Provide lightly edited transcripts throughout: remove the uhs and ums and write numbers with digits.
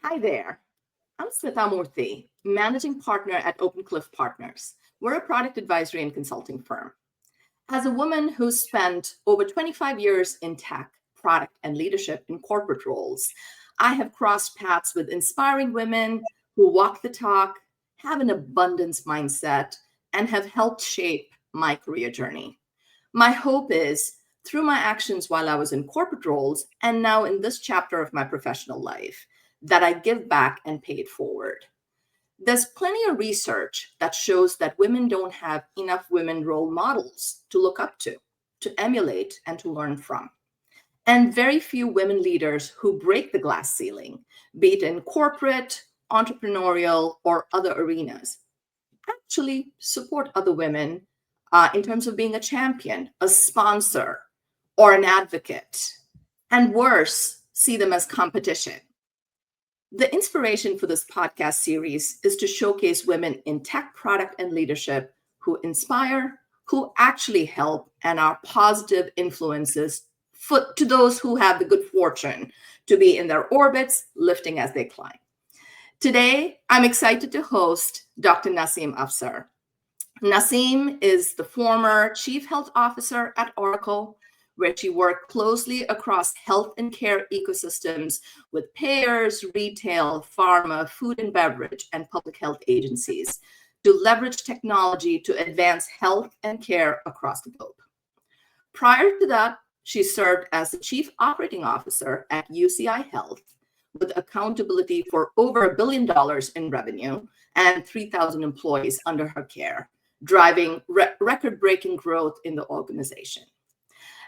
Hi there. I'm Smita Murthy, managing partner at Open Cliff Partners. We're a product advisory and consulting firm. As a woman who's spent over 25 years in tech, product, and leadership in corporate roles, I have crossed paths with inspiring women who walk the talk, have an abundance mindset, and have helped shape my career journey. My hope is through my actions while I was in corporate roles and now in this chapter of my professional life, that I give back and pay it forward. There's plenty of research that shows that women don't have enough women role models to look up to emulate, and to learn from. And very few women leaders who break the glass ceiling, be it in corporate, entrepreneurial, or other arenas, actually support other women in terms of being a champion, a sponsor, or an advocate. And worse, see them as competition. The inspiration for this podcast series is to showcase women in tech, product, and leadership who inspire, who actually help, and are positive influences to those who have the good fortune to be in their orbits, lifting as they climb. Today, I'm excited to host Dr. Nasim Afsar. Nasim is the former Chief Health Officer at Oracle, where she worked closely across health and care ecosystems with payers, retail, pharma, food and beverage, and public health agencies to leverage technology to advance health and care across the globe. Prior to that, she served as the Chief Operating Officer at UCI Health with accountability for over $1 billion in revenue and 3,000 employees under her care, driving record-breaking growth in the organization.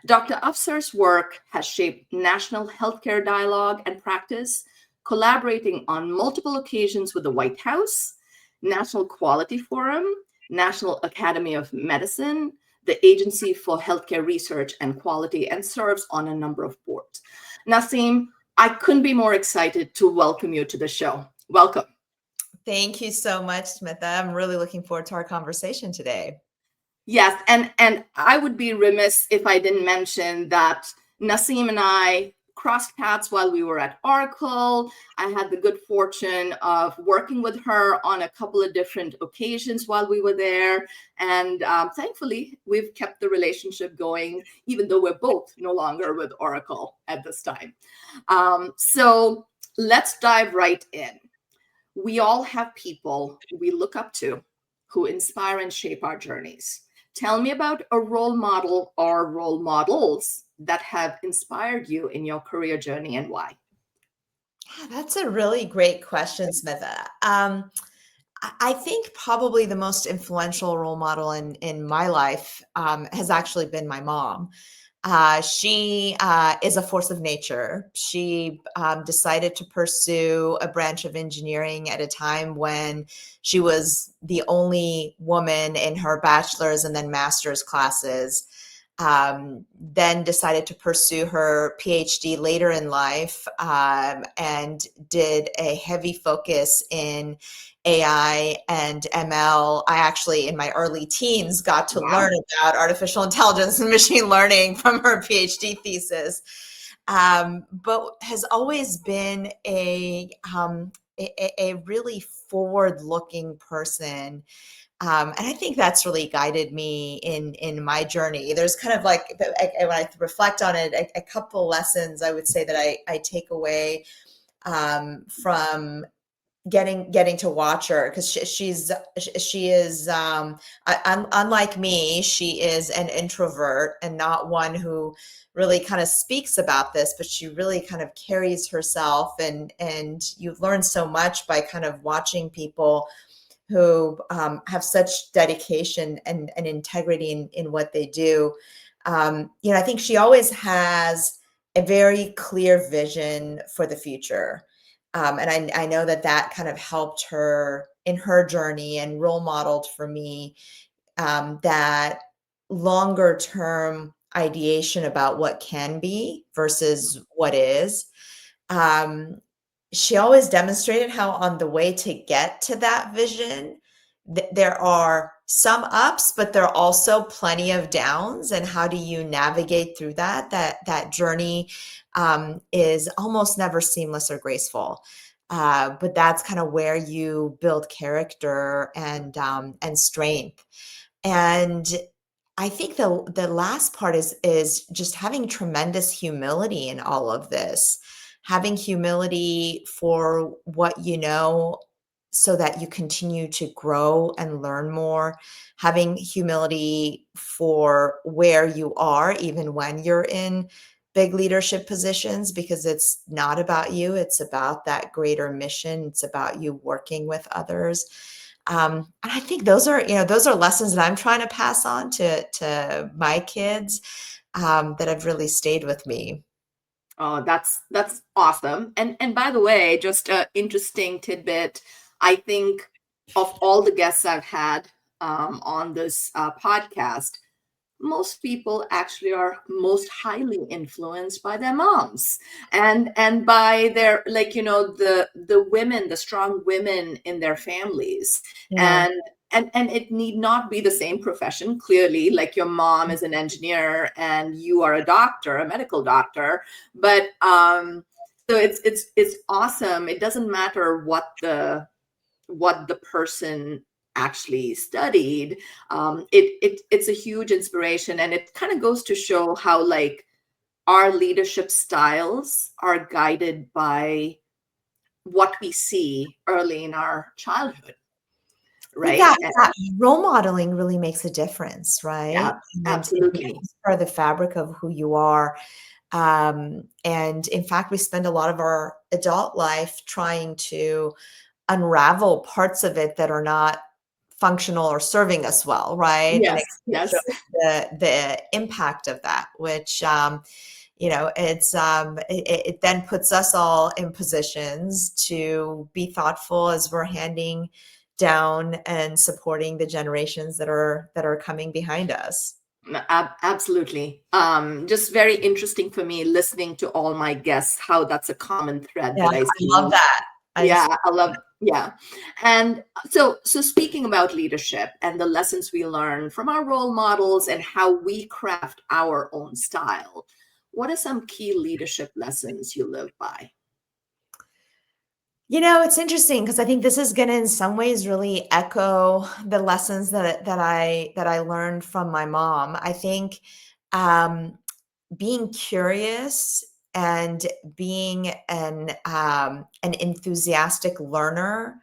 Dr. Afsar's work has shaped national healthcare dialogue and practice, collaborating on multiple occasions with the White House, National Quality Forum, National Academy of Medicine, the Agency for Healthcare Research and Quality, and serves on a number of boards. Nasim, I couldn't be more excited to welcome you to the show. Welcome. Thank you so much, Smitha. I'm really looking forward to our conversation today. Yes, and I would be remiss if I didn't mention that Nasim and I crossed paths while we were at Oracle. I had the good fortune of working with her on a couple of different occasions while we were there. And thankfully, we've kept the relationship going, even though we're both no longer with Oracle at this time. So let's dive right in. We all have people we look up to who inspire and shape our journeys. Tell me about a role model or role models that have inspired you in your career journey and why. That's a really great question, Smitha. I think probably the most influential role model in my life has actually been my mom. She is a force of nature. She decided to pursue a branch of engineering at a time when she was the only woman in her bachelor's and then master's classes. Then decided to pursue her PhD later in life and did a heavy focus in AI and ML. I actually, in my early teens, got to learn about artificial intelligence and machine learning from her PhD thesis, but has always been a really forward-looking person. And I think that's really guided me in my journey. There's kind of like, when I reflect on it, a couple lessons I would say that I take away from getting to watch her, because she is unlike me. She is an introvert and not one who really kind of speaks about this, but she really kind of carries herself, and you learn so much by kind of watching people who have such dedication and integrity in what they do. I think she always has a very clear vision for the future. And I know that kind of helped her in her journey and role modeled for me that longer term ideation about what can be versus what is. She always demonstrated how on the way to get to that vision, there are some ups, but there are also plenty of downs. And how do you navigate through that journey is almost never seamless or graceful. but that's kind of where you build character and strength. And I think the last part is just having tremendous humility in all of this, having humility for what you know so that you continue to grow and learn more, having humility for where you are, even when you're in big leadership positions, because it's not about you, it's about that greater mission, it's about you working with others. And I think those are lessons that I'm trying to pass on to my kids, that have really stayed with me. Oh, that's awesome. And by the way, just an interesting tidbit. I think of all the guests I've had on this podcast, most people actually are most highly influenced by their moms and by their, like, the women, the strong women in their families. Yeah. And it need not be the same profession. Clearly, like, your mom is an engineer and you are a doctor, a medical doctor. But so it's awesome. It doesn't matter what the person actually studied. It's a huge inspiration, and it kind of goes to show how, like, our leadership styles are guided by what we see early in our childhood, Well, right? that role modeling really makes a difference, right? Yeah, And it absolutely. becomes part of the fabric of who you are. And in fact, we spend a lot of our adult life trying to unravel parts of it that are not functional or serving us well, right? And Yes, it shows yes. the impact of that, which it then puts us all in positions to be thoughtful as we're handing down and supporting the generations that are coming behind us. Absolutely. Just very interesting for me listening to all my guests, how that's a common thread Yeah, that I I love see. that. I just Yeah, I love, yeah. And so speaking about leadership and the lessons we learn from our role models and how we craft our own style, what are some key leadership lessons you live by? It's interesting because I think this is gonna in some ways really echo the lessons that I learned from my mom. I think, um, being curious and being an enthusiastic learner,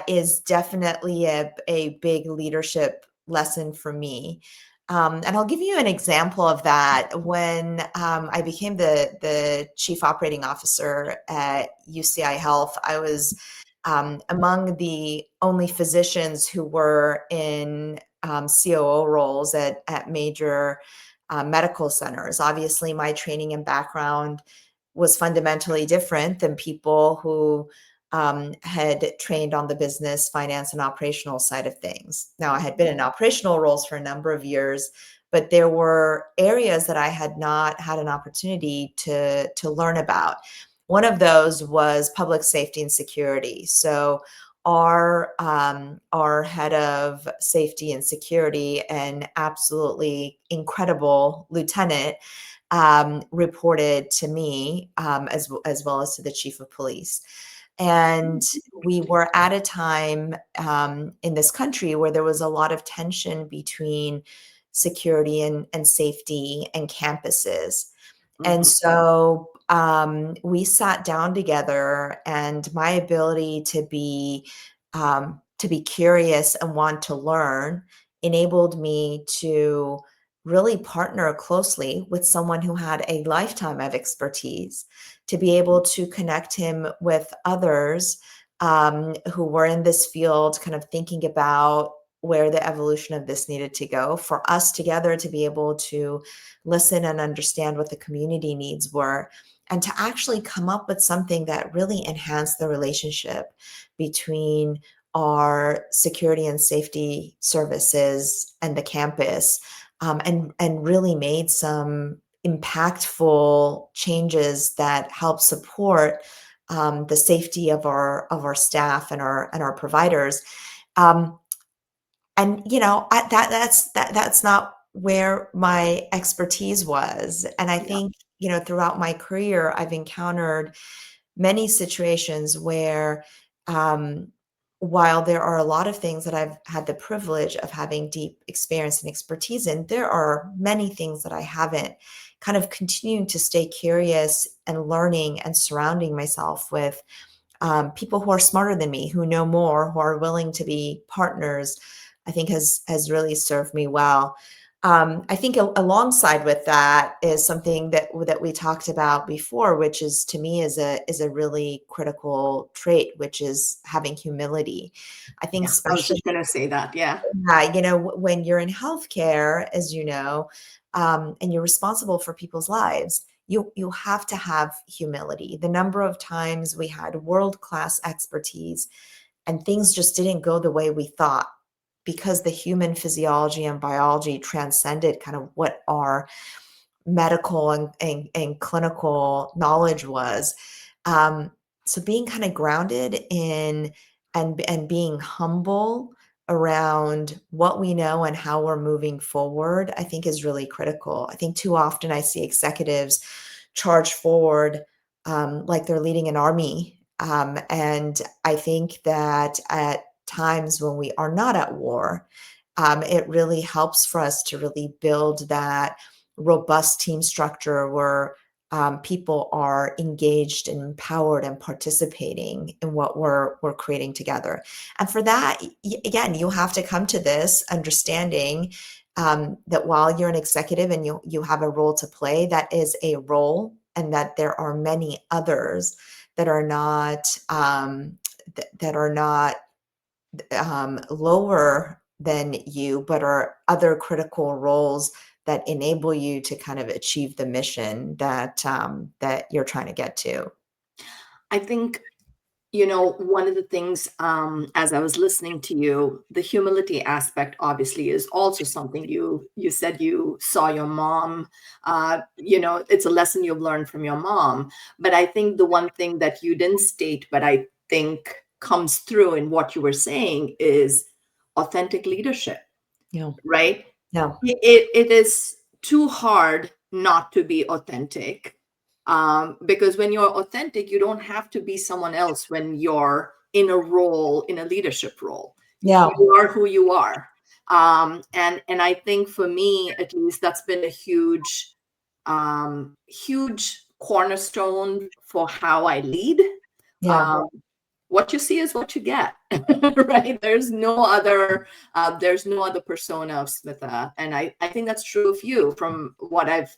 is definitely a big leadership lesson for me. And I'll give you an example of that. When I became the chief operating officer at UCI Health, I was among the only physicians who were in COO roles at major medical centers. Obviously, my training and background was fundamentally different than people who had trained on the business, finance, and operational side of things. Now, I had been in operational roles for a number of years, but there were areas that I had not had an opportunity to learn about. One of those was public safety and security. So, our head of safety and security, an absolutely incredible lieutenant, reported to me, as well as to the chief of police. And we were at a time in this country where there was a lot of tension between security and safety and campuses. And Hmm. so we sat down together, and my ability to be curious and want to learn enabled me to really partner closely with someone who had a lifetime of expertise, to be able to connect him with others who were in this field, kind of thinking about where the evolution of this needed to go, for us together to be able to listen and understand what the community needs were, and to actually come up with something that really enhanced the relationship between our security and safety services and the campus, and really made some impactful changes that help support the safety of our staff and our providers. Um, and that's not where my expertise was. And I Yeah. think throughout my career, I've encountered many situations where, um, while there are a lot of things that I've had the privilege of having deep experience and expertise in, there are many things that I haven't. Kind of continuing to stay curious and learning and surrounding myself with people who are smarter than me, who know more, who are willing to be partners, I think has really served me well. I think alongside with that is something that we talked about before, which is to me is a really critical trait, which is having humility. I think Yeah, I was especially just going to say that. Yeah. when you're in healthcare, as you know, and you're responsible for people's lives, you have to have humility. The number of times we had world-class expertise and things just didn't go the way we thought because the human physiology and biology transcended kind of what our medical and clinical knowledge was. Um, so being kind of grounded in and being humble around what we know and how we're moving forward, I think is really critical. I think too often I see executives charge forward like they're leading an army. And I think that at times when we are not at war, it really helps for us to really build that robust team structure where people are engaged and empowered and participating in what we're creating together. And for that, again, you have to come to this understanding that while you're an executive and you have a role to play, that is a role, and that there are many others that are not that are not lower than you, but are other critical roles that enable you to kind of achieve the mission that you're trying to get to. I think, one of the things, as I was listening to you, the humility aspect obviously is also something you said you saw your mom. It's a lesson you've learned from your mom. But I think the one thing that you didn't state, but I think comes through in what you were saying, is authentic leadership, Yeah. right? Yeah. It is too hard not to be authentic, because when you're authentic, you don't have to be someone else when you're in a role, in a leadership role. Yeah. You are who you are. And I think for me, at least, that's been a huge cornerstone for how I lead. Yeah. um, what you see is what you get. Right? There's no other persona of Smitha, and I think that's true of you from what I've,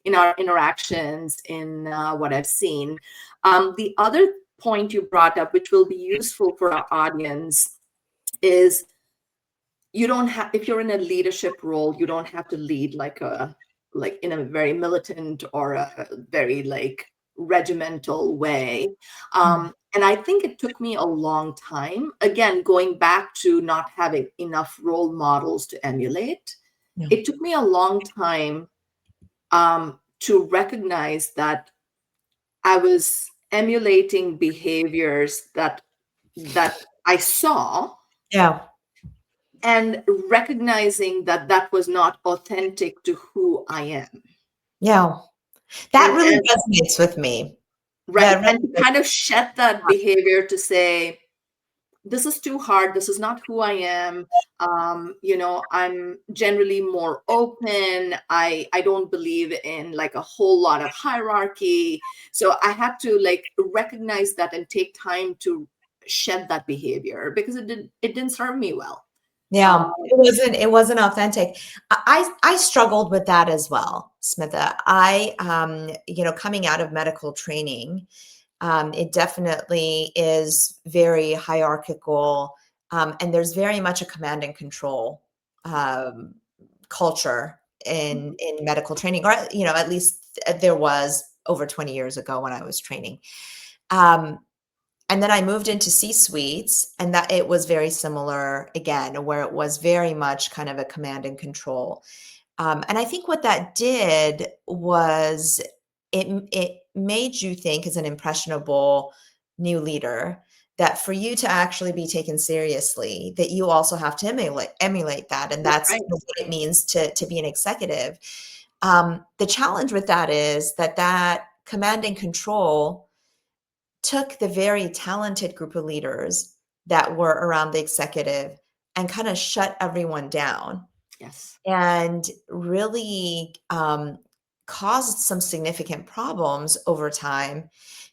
in our interactions, in what I've seen. The other point you brought up, which will be useful for our audience, is you don't have, if you're in a leadership role, you don't have to lead like in a very militant or a very like regimental way. Mm. And I think it took me a long time, again, going back to not having enough role models to emulate. Yeah. It took me a long time to recognize that I was emulating behaviors that I saw, Yeah. and recognizing that that was not authentic to who I am. Yeah. That And, really and resonates with me. right, That and to really kind of shed that behavior, to say, this is too hard, this is not who I am. I'm generally more open. I don't believe in like a whole lot of hierarchy. So I had to like recognize that and take time to shed that behavior, because it didn't serve me well. Yeah, um, it wasn't authentic. I struggled with that as well, Smitha. Coming out of medical training, it definitely is very hierarchical, and there's very much a command and control um, culture in medical training, or at least there was over 20 years ago when I was training. Um, and then I moved into C-suites, and that it was very similar again, where it was very much kind of a command and control. And I think what that did was it made you think, as an impressionable new leader, that for you to actually be taken seriously, that you also have to emulate that, and that's that's right. what it means to be an executive. The challenge with that is that command and control took the very talented group of leaders that were around the executive and kind of shut everyone down Yes. and really caused some significant problems over time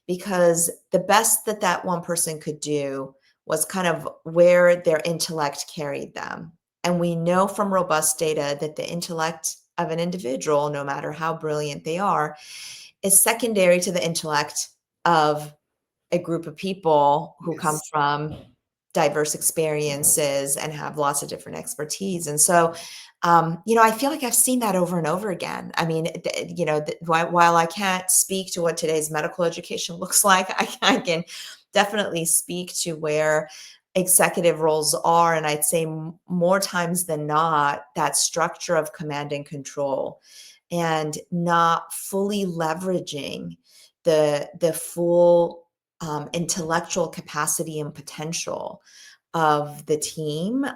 because the best that that one person could do was kind of where their intellect carried them. And we know from robust data that the intellect of an individual, no matter how brilliant they are, is secondary to the intellect of a group of people who come Yes. from diverse experiences and have lots of different expertise. And so, I feel like I've seen that over and over again. I mean, while I can't speak to what today's medical education looks like, I can definitely speak to where executive roles are. And I'd say more times than not, that structure of command and control and not fully leveraging the full intellectual capacity and potential of the team.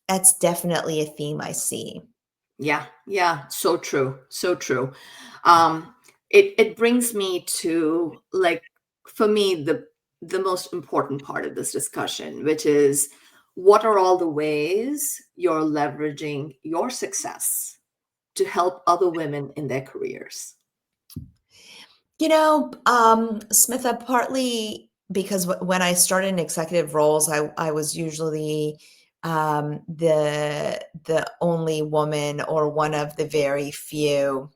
That's definitely a theme I see. Yeah, yeah, so true, so true. Um, it brings me to, like, for me, the most important part of this discussion, which is, what are all the ways you're leveraging your success to help other women in their careers? Smitha, partly because when I started in executive roles, I was usually the only woman or one of the very few.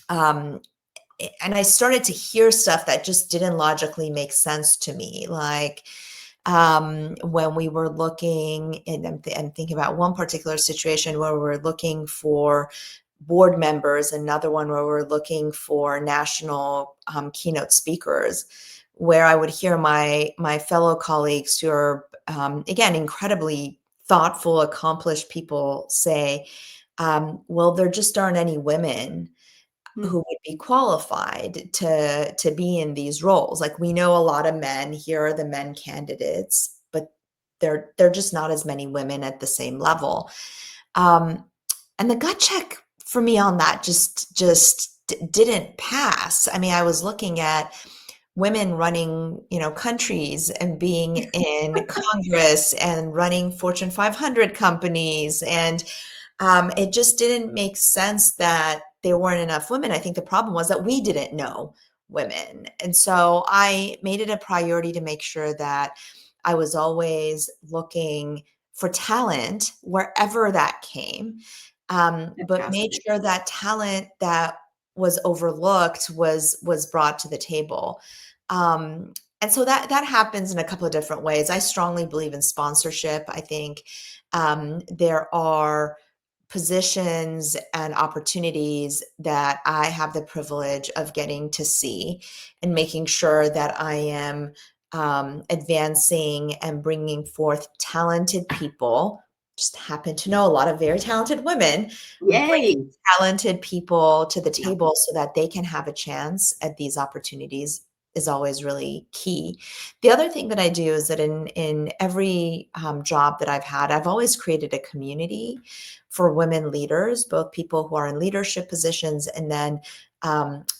Um, and I started to hear stuff that just didn't logically make sense to me. Like when we were looking, and I'm thinking about one particular situation where we're looking for board members, another one where we're looking for national keynote speakers, where I would hear my fellow colleagues who are again incredibly thoughtful, accomplished people say, "Well, there just aren't any women Hmm. who would be qualified to be in these roles. Like we know a lot of men, here are the men candidates, but they're just not as many women at the same level." Um, and the gut check for me on that just didn't pass. I mean, I was looking at women running, countries and being in Congress and running Fortune 500 companies. And it just didn't make sense that there weren't enough women. I think the problem was that we didn't know women. And so I made it a priority to make sure that I was always looking for talent wherever that came, but made Fantastic. sure that talent that was overlooked was brought to the table. Um, and so that happens in a couple of different ways. I strongly believe in sponsorship. I think there are positions and opportunities that I have the privilege of getting to see and making sure that I am advancing and bringing forth talented people. Just happen to know a lot of very talented women, bringing Yay. talented people to the Yeah. table so that they can have a chance at these opportunities is always really key. The other thing that I do is that in every job that I've had, I've always created a community for women leaders, both people who are in leadership positions and then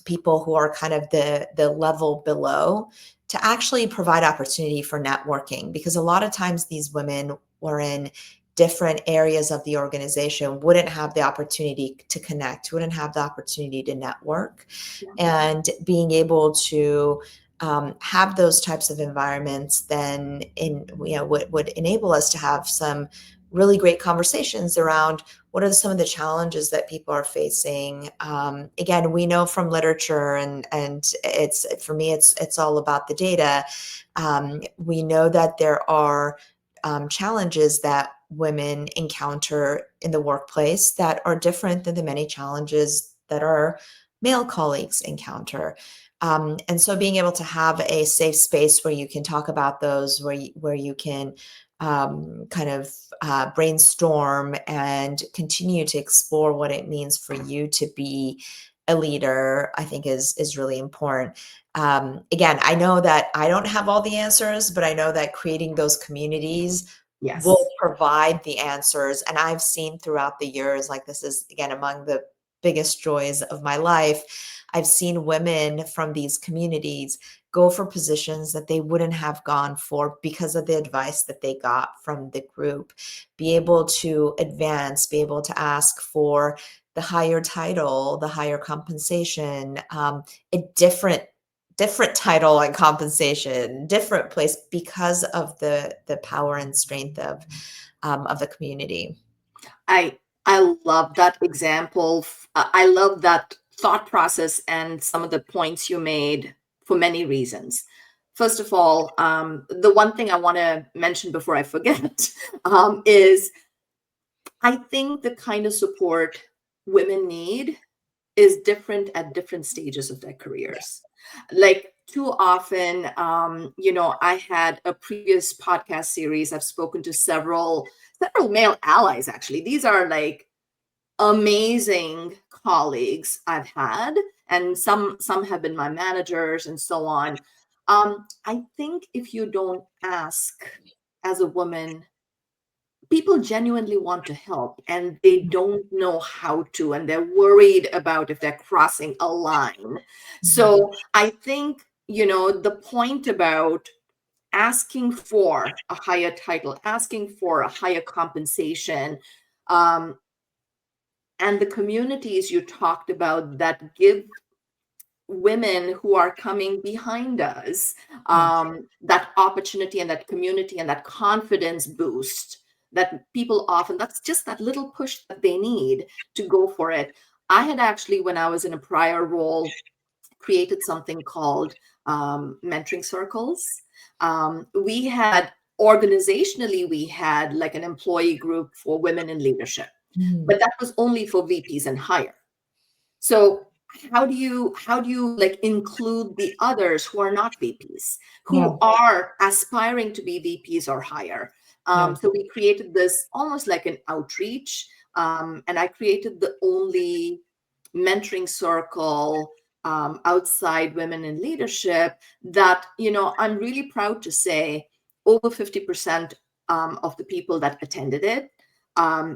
people who are kind of the level below, to actually provide opportunity for networking, because a lot of times these women were in different areas of the organization, wouldn't have the opportunity to connect, wouldn't have the opportunity to network. Yeah. And being able to have those types of environments then would enable us to have some really great conversations around what are some of the challenges that people are facing. Again, we know from literature, and it's, for me, it's all about the data. We know that there are challenges that women encounter in the workplace that are different than the many challenges that our male colleagues encounter. And so being able to have a safe space where you can talk about those, where you can kind of brainstorm and continue to explore what it means for you to be a leader, I think is really important. Again, I know that I don't have all the answers, but I know that creating those communities will Yes. provide the answers. And I've seen throughout the years, like this is again among the biggest joys of my life, I've seen women from these communities go for positions that they wouldn't have gone for because of the advice that they got from the group, be able to advance, be able to ask for the higher title, the higher compensation, a different title and compensation, different place because of the power and strength of the community. I I love that example. I love that thought process and some of the points you made for many reasons. First of all, the one thing I want to mention before I forget is I think the kind of support women need is different at different stages of their careers. Like too often, I had a previous podcast series. I've spoken to several male allies. Actually, these are like amazing colleagues I've had, and some have been my managers and so on. I think if you don't ask as a woman, people genuinely want to help and they don't know how to, and they're worried about if they're crossing a line. Mhm. So I think, the point about asking for a higher title, asking for a higher compensation, um, and the communities you talked about that give women who are coming behind us Yeah. that opportunity and that community and that confidence boost that people often, that's just that little push that they need to go for it. I had actually, when I was in a prior role, created something called mentoring circles. We had organizationally, we had like an employee group for women in leadership, Mhm. but that was only for VPs and higher. So how do you like include the others who are not VPs, Yeah. who are aspiring to be VPs or higher? Yeah. So we created this almost like an outreach, and I created the only mentoring circle outside women in leadership that I'm really proud to say over 50% of the people that attended it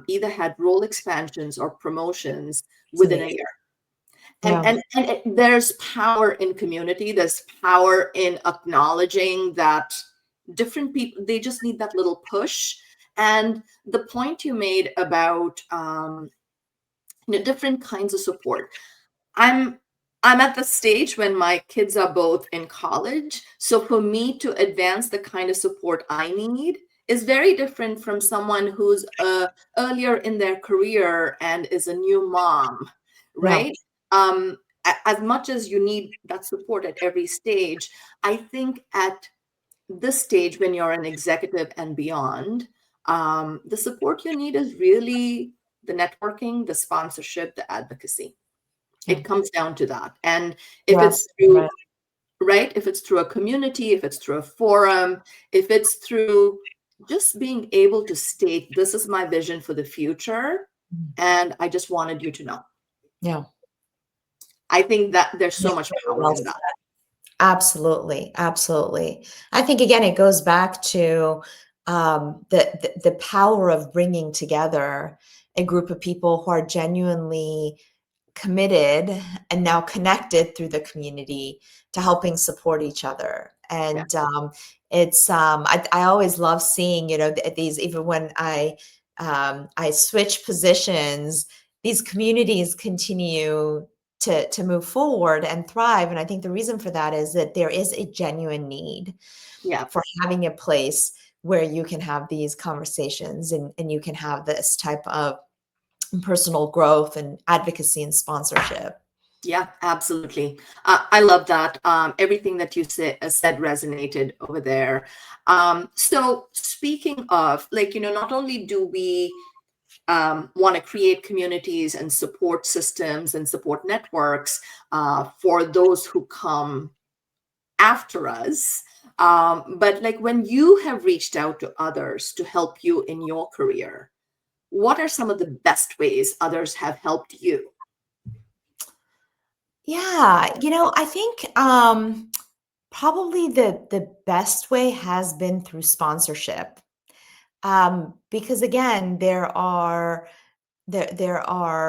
either had role expansions or promotions It's within a amazing. year. and Yeah. and and there's power in community, there's power in acknowledging that different people, they just need that little push. And the point you made about different kinds of support, I'm I'm at the stage when my kids are both in college. So for me to advance the kind of support I need is very different from someone who's earlier in their career and is a new mom, Yeah. right? As much as you need that support at every stage, I think at this stage when you're an executive and beyond, the support you need is really the networking, the sponsorship, the advocacy. Yeah. It comes down to that. And if You're it's absolutely through, right. right, if it's through a community, if it's through a forum, if it's through just being able to state, this is my vision for the future, Mhm. and I just wanted you to know. Yeah. I think that there's Yeah. so much Very power well in said. that. Absolutely, absolutely. I think again, it goes back to the power of bringing together a group of people who are genuinely committed and now connected through the community to helping support each other. Yeah. And I always love seeing, these, even when I switch positions, these communities continue to move forward and thrive. And I think the reason for that is that there is a genuine need Yeah. for having a place where you can have these conversations and you can have this type of personal growth and advocacy and sponsorship. Yeah, absolutely. I love that. Everything that you said resonated over there. So speaking of, like, not only do we want to create communities and support systems and support networks for those who come after us, but like when you have reached out to others to help you in your career, what are some of the best ways others have helped you? Yeah, I think probably the best way has been through sponsorship. Because again, there are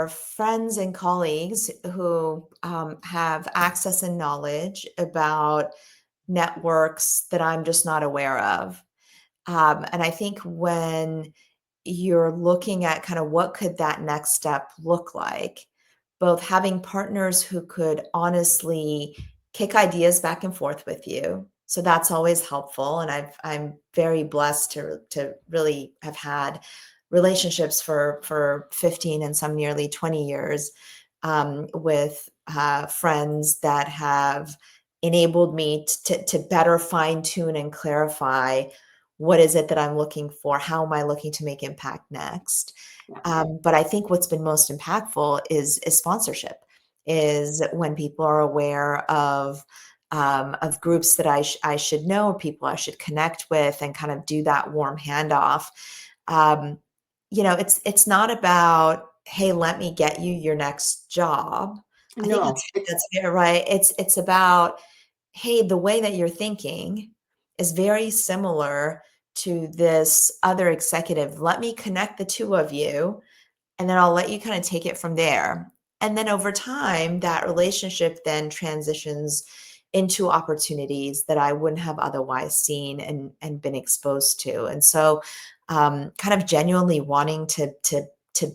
friends and colleagues who have access and knowledge about networks that I'm just not aware of. And I think when you're looking at kind of what could that next step look like, both having partners who could honestly kick ideas back and forth with you. So that's always helpful. And I'm very blessed to really have had relationships for 15 and some nearly 20 years, with friends that have enabled me to better fine tune and clarify what is it that I'm looking for? How am I looking to make impact next? Yeah. But I think what's been most impactful is sponsorship, is when people are aware of groups that I should know, people I should connect with, and kind of do that warm handoff. Um, it's not about, hey, let me get you your next job. I think No, that's fair, right? It's about, hey, the way that you're thinking is very similar to this other executive. Let me connect the two of you, and then I'll let you kind of take it from there. And then over time, that relationship then transitions into opportunities that I wouldn't have otherwise seen and been exposed to. And so, kind of genuinely wanting to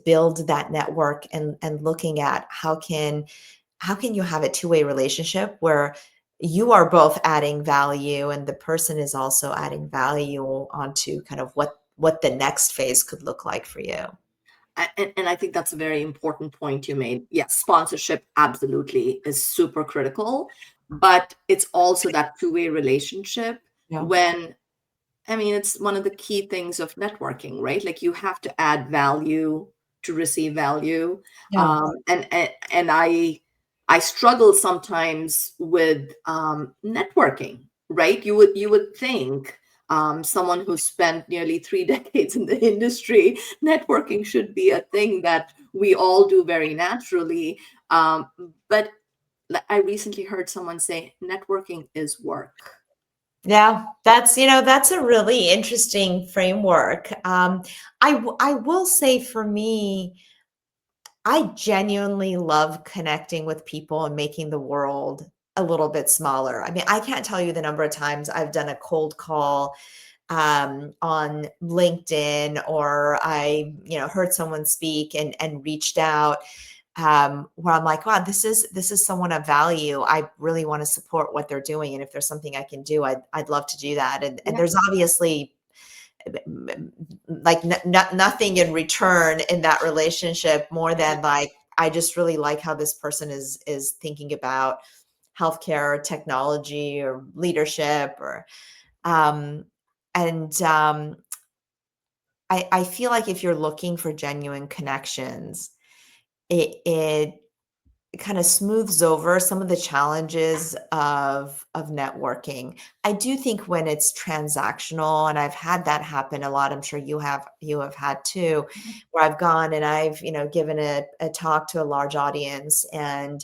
build that network, and looking at how can you have a two-way relationship where you are both adding value and the person is also adding value onto kind of what the next phase could look like for you. and I think that's a very important point you made. Yes, sponsorship absolutely is super critical, but it's also that two-way relationship Yeah. when, I mean, it's one of the key things of networking, right? Like you have to add value to receive value. Yeah. And I struggle sometimes with networking, right? You would think someone who spent nearly 3 decades in the industry, networking should be a thing that we all do very naturally. But I recently heard someone say networking is work. Yeah, that's a really interesting framework. I will say for me, I genuinely love connecting with people and making the world a little bit smaller. I mean, I can't tell you the number of times I've done a cold call on LinkedIn, or I heard someone speak and reached out, where I'm like, wow, this is someone of value. I really want to support what they're doing, and if there's something I can do, I'd love to do that. And Yeah. there's obviously like nothing in return in that relationship more than like I just really like how this person is thinking about healthcare or technology or leadership or um and I feel like if you're looking for genuine connections, it kind of smooths over some of the challenges of networking. I do think when it's transactional, and I've had that happen a lot, I'm sure you have had too, where I've gone and I've given a talk to a large audience, and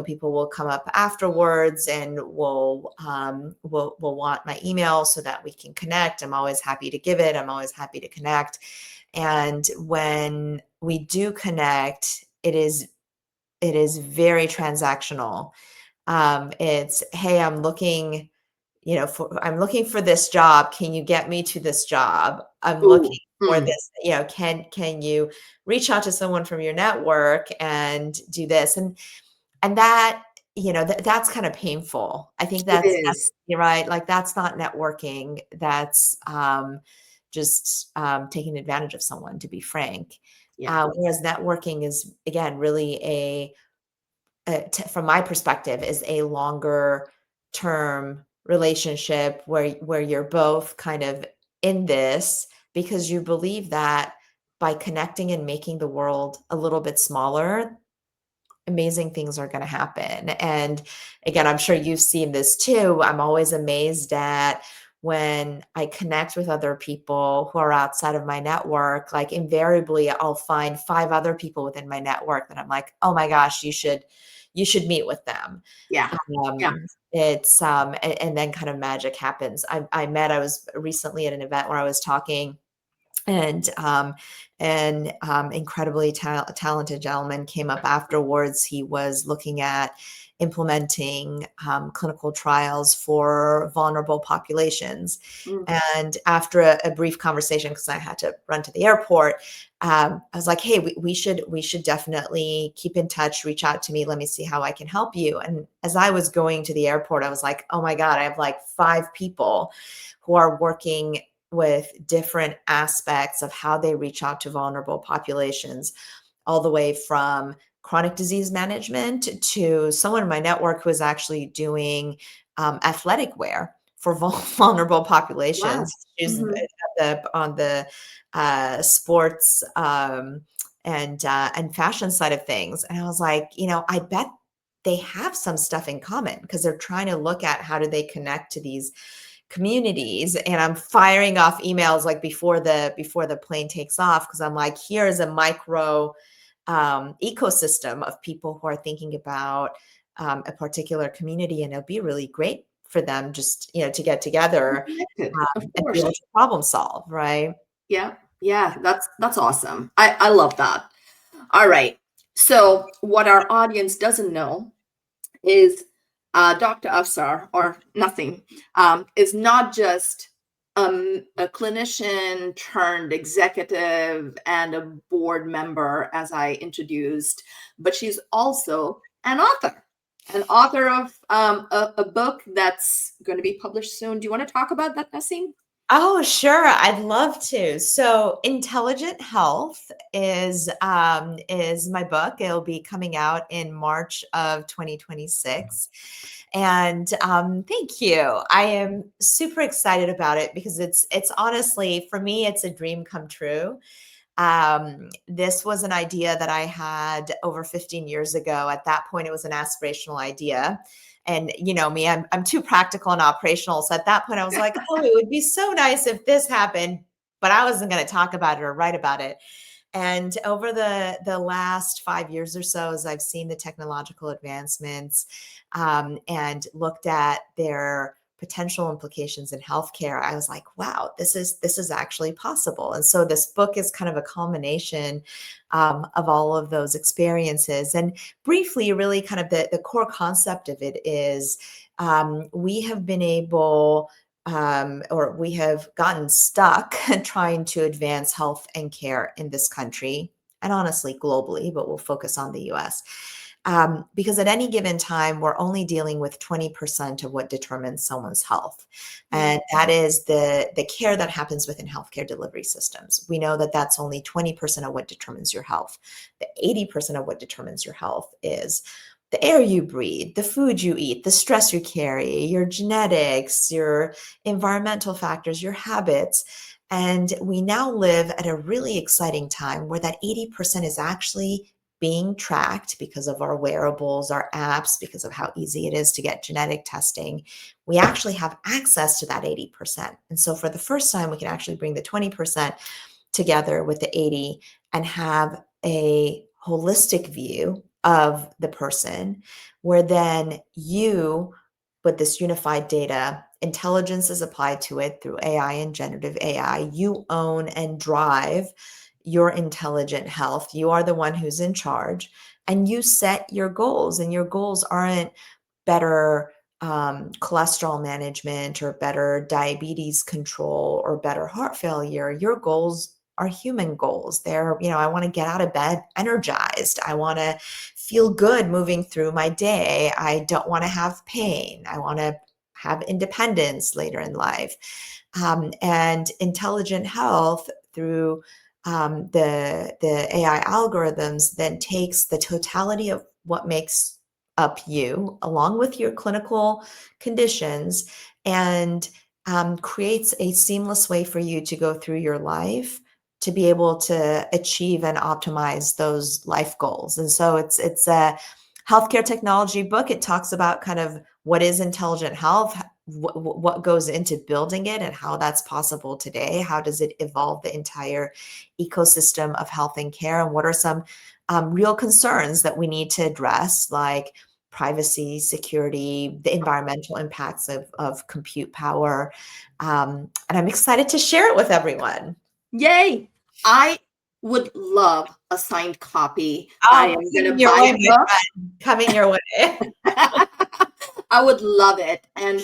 people will come up afterwards and will want my email so that we can connect. I'm always happy to give it. I'm always happy to connect. And when we do connect, it is very transactional. It's, hey, I'm looking for this job. Can you get me to this job? I'm Ooh. looking for this. Can you reach out to someone from your network and do this? And that's kind of painful. I think It that's is. you're right. Like that's not networking. That's just taking advantage of someone, to be frank. Yeah. Whereas networking is, again, really from my perspective, is a longer term relationship where you're both kind of in this because you believe that by connecting and making the world a little bit smaller, amazing things are going to happen. And again, I'm sure you've seen this too. I'm always amazed at when I connect with other people who are outside of my network. Like invariably I'll find 5 other people within my network that I'm like, oh my gosh, you should meet with them. Yeah. Yeah. It's and then kind of magic happens. I was recently at an event where I was talking And an incredibly talented gentleman came up afterwards. He was looking at implementing clinical trials for vulnerable populations. Mm. And after a brief conversation, because I had to run to the airport, I was like, "Hey, we should definitely keep in touch. Reach out to me. Let me see how I can help you." And as I was going to the airport, I was like, "Oh my God, I have like 5 people who are working with different aspects of how they reach out to vulnerable populations, all the way from chronic disease management to someone in my network who is actually doing athletic wear for vulnerable Wow. populations. She's Hmm. on the sports and fashion side of things. And I was like, I bet they have some stuff in common because they're trying to look at how do they connect to these communities. And I'm firing off emails like before the plane takes off, because I'm like, here's a micro ecosystem of people who are thinking about a particular community, and it'll be really great for them just to get together Connected, of and be able course. to problem solve, right? Yeah, yeah, that's awesome. I love that. All right. So what our audience doesn't know is Dr. Afsar, or Nasim, is not just a clinician turned executive and a board member, as I introduced, but she's also an author of a book that's going to be published soon. Do you want to talk about that, Nasim? Oh, sure. I'd love to. So, Intelligent Health is my book. It'll be coming out in March of 2026. And thank you. I am super excited about it because it's honestly, for me, it's a dream come true. This was an idea that I had over 15 years ago. At that point, it was an aspirational idea. And you know me, I'm too practical and operational. So at that point, I was like, oh, it would be so nice if this happened, but I wasn't going to talk about it or write about it. And over the last 5 years or so, as I've seen the technological advancements and looked at their potential implications in healthcare, I was like, wow, this is actually possible. And so this book is kind of a culmination of all of those experiences. And briefly, really kind of the core concept of it is we have been able or we have gotten stuck trying to advance health and care in this country, and honestly globally, but we'll focus on the US. Because at any given time, we're only dealing with 20% of what determines someone's health. Mm. And that is the care that happens within healthcare delivery systems. We know that that's only 20% of what determines your health. The 80% of what determines your health is the air you breathe, the food you eat, the stress you carry, your genetics, your environmental factors, your habits. And we now live at a really exciting time where that 80% is actually being tracked because of our wearables, our apps, because of how easy it is to get genetic testing. We actually have access to that 80%. And so for the first time, we can actually bring the 20% together with the 80 and have a holistic view of the person, where then you, with this unified data, intelligence is applied to it through AI and generative AI. You own and drive your intelligent health. You are the one who's in charge, and you set your goals. And your goals aren't better cholesterol management or better diabetes control or better heart failure. Your goals are human goals. I want to get out of bed energized. I want to feel good moving through my day. I don't want to have pain. I want to have independence later in life. And intelligent health through the AI algorithms then takes the totality of what makes up you, along with your clinical conditions, and creates a seamless way for you to go through your life to be able to achieve and optimize those life goals. And so it's a healthcare technology book. It talks about kind of what is intelligent health, what goes into building it, and how that's possible today. How does it evolve the entire ecosystem of health and care, and what are some real concerns that we need to address, like privacy, security, the environmental impacts of compute power. And I'm excited to share it with everyone. Yay! I would love a signed copy. I Oh, am coming gonna your buy way, the my book. friend. Coming your way. I would love it. And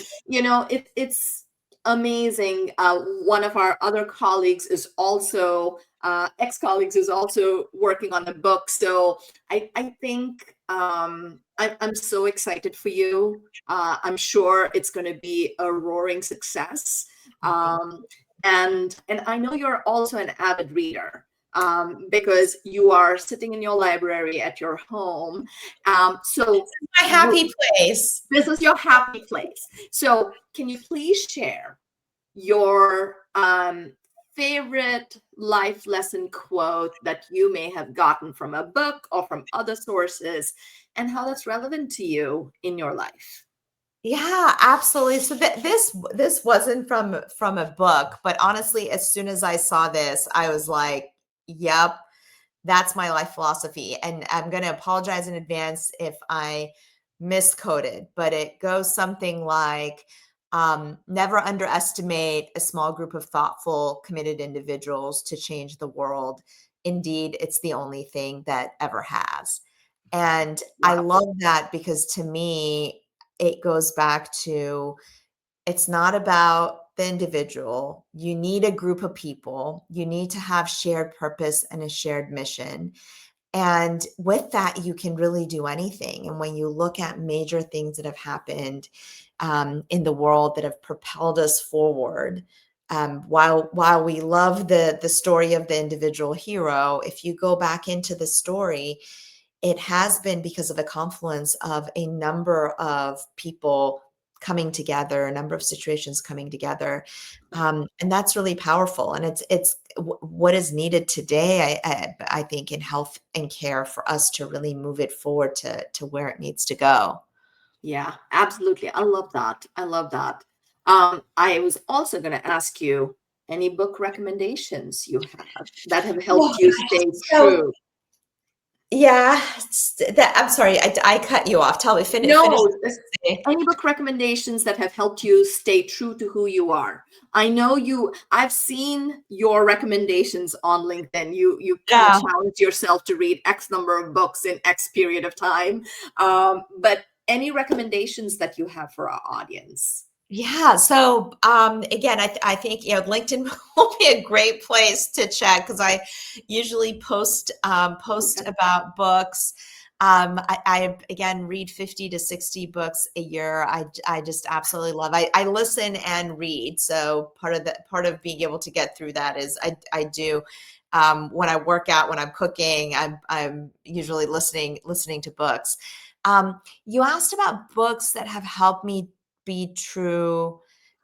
it's amazing. One of our other colleagues is also ex-colleagues is also working on the book. So I think I'm so excited for you. I'm sure it's going to be a roaring success. Thank Um, and I know you're also an avid reader, because you are sitting in your library at your home. So my happy place. this is your happy place. So, can you please share your favorite life lesson quote that you may have gotten from a book or from other sources, and how that's relevant to you in your life? Yeah, absolutely. So this wasn't from a book, but honestly, as soon as I saw this, I was like, "Yep, that's my life philosophy." And I'm going to apologize in advance if I miscoded, but it goes something like, "Never underestimate a small group of thoughtful, committed individuals to change the world. Indeed, it's the only thing that ever has." And I Wow. love that because to me, it goes back to it's not about the individual. You need a group of people. You need to have shared purpose and a shared mission. And with that, you can really do anything. And when you look at major things that have happened in the world that have propelled us forward, while we love the story of the individual hero, if you go back into the story, it has been because of a confluence of a number of people coming together, a number of situations coming together, and that's really powerful. And it's what is needed today. I think in health and care for us to really move it forward to where it needs to go. Yeah, absolutely. I love that. I love that. I was also going to ask you any book recommendations you have that have Oh, helped you stay so true. yeah, I'm sorry, I cut you off. Tell me, finish. No, any book recommendations that have helped you stay true to who you are. I know I've seen your recommendations on LinkedIn. You kind of Yeah. challenge yourself to read X number of books in X period of time. But any recommendations that you have for our audience? Yeah. So again, I think LinkedIn will be a great place to check because I usually post Okay. about books. I again read 50 to 60 books a year. I just absolutely love. I listen and read. So part of being able to get through that is I do. When I work out, when I'm cooking, I'm usually listening to books. You asked about books that have helped me be true,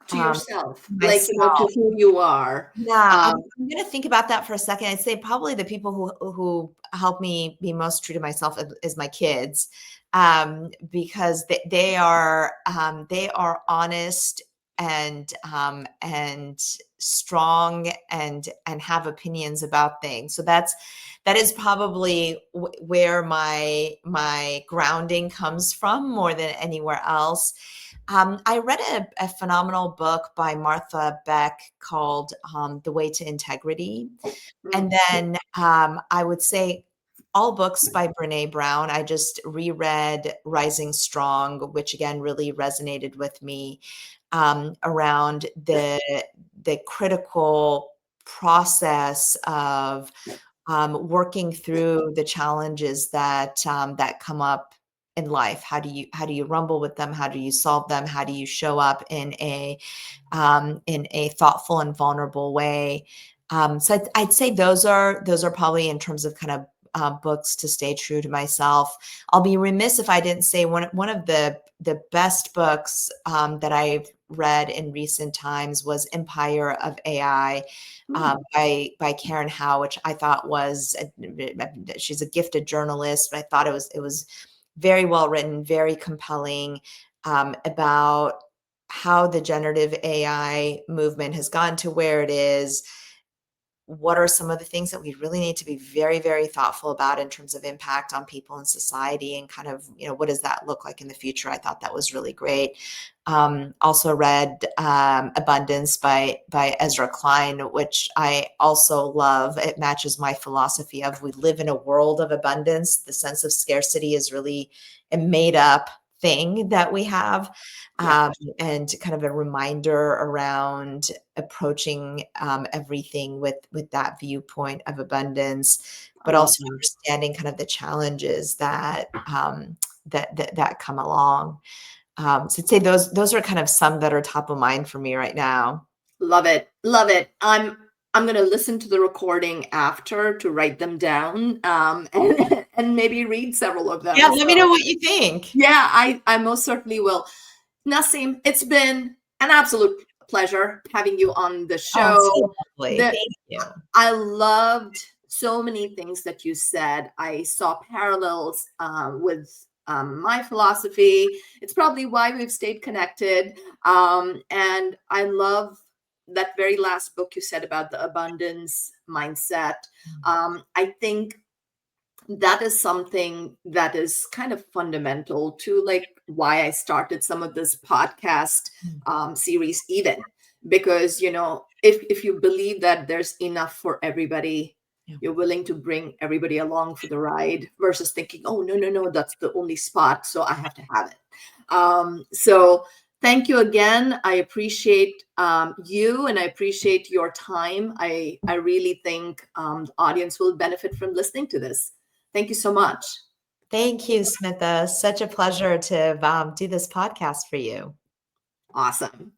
To yourself, to like to myself. who you are. Yeah, Um, I'm gonna think about that for a second. I'd say probably the people who help me be most true to myself is my kids, because they are honest and strong and have opinions about things. So that is probably where my grounding comes from more than anywhere else. I read a phenomenal book by Martha Beck called The Way to Integrity. mm, And then I would say all books by Brene Brown. I just reread Rising Strong, which again really resonated with me around the critical process of working through the challenges that come up in life. How do you rumble with them? How do you solve them? How do you show up in a thoughtful and vulnerable way? So I'd say those are probably in terms of kind of books to stay true to myself. I'll be remiss if I didn't say one of the best books that I've read in recent times was Empire of AI mm. by Karen Howe, which I thought was she's a gifted journalist, but I thought it was very well written, very compelling about how the generative AI movement has gone to where it is, what are some of the things that we really need to be very, very thoughtful about in terms of impact on people and society, and kind of, what does that look like in the future? I thought that was really great. Also read Abundance by Ezra Klein, which I also love. It matches my philosophy of, we live in a world of abundance. The sense of scarcity is really a made up thing that we have. Yeah. And kind of a reminder around approaching everything with that viewpoint of abundance, I but love also that. understanding kind of the challenges that come along. So I'd say those are kind of some that are top of mind for me right now. Love it. Love it. I'm gonna listen to the recording after to write them down, and maybe read several of Yeah, them. let me know So what you think. yeah, I most certainly will. Nasim, it's been an absolute pleasure having you on the Oh, so show. lovely. The Thank you. I loved so many things that you said. I saw parallels with my philosophy. It's probably why we've stayed connected. And I love that very last book you said about the abundance mindset. I think that is something that is kind of fundamental to like why I started some of this podcast series, even because if you believe that there's enough for everybody, Yeah. you're willing to bring everybody along for the ride versus thinking, oh no, no, no, that's the only spot, so I have to have it. So thank you again. I appreciate you, and I appreciate your time. I really think the audience will benefit from listening to this. Thank you so much. Thank you, Smitha. Such a pleasure to do this podcast for you. Awesome.